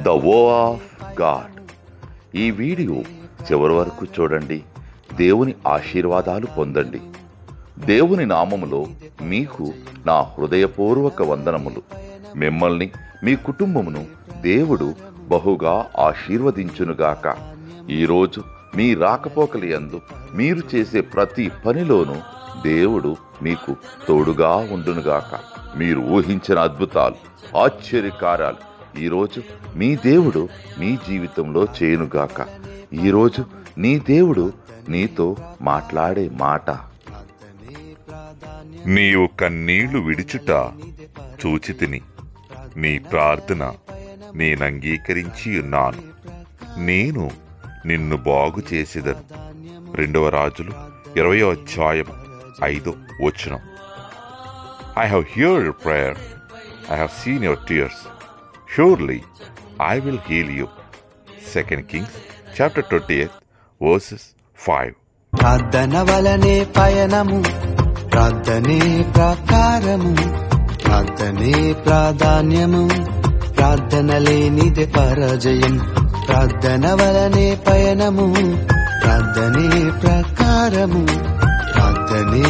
The వో of God. ఈ video చివరి వరకు చూడండి. దేవుని ఆశీర్వాదాలు పొందండి. దేవుని నామములో మీకు నా హృదయపూర్వక వందనములు. మిమ్మల్ని, మీ కుటుంబమును దేవుడు బహుగా ఆశీర్వదించునుగాక. ఈరోజు మీ రాకపోకలి యందు మీరు చేసే ప్రతి పనిలోనూ దేవుడు మీకు తోడుగా ఉండునుగాక. మీరు ఊహించిన అద్భుతాలు, ఆశ్చర్యకార్యాలు ఈరోజు మీ దేవుడు మీ జీవితంలో చేయునుగాక. ఈరోజు నీ దేవుడు నీతో మాట్లాడే మాట, నీవు కన్నీళ్లు విడిచుట చూచితిని, నీ ప్రార్థన నేనంగీకరించి ఉన్నాను, నేను నిన్ను బాగు చేసేదను. 2 రాజులు 20:5. I have heard your prayer, I have seen your tears, surely I will heal you. 2 Kings 20:5. ప్రార్థన వలనే పయనము, ప్రార్థనే ప్రాకారము, ప్రార్థనే ప్రాధాన్యము, ప్రార్థన లేనిదే పరాజయం. ప్రార్థన వలనే పయనము, ప్రార్థనే ప్రాకారము, ప్రార్థనే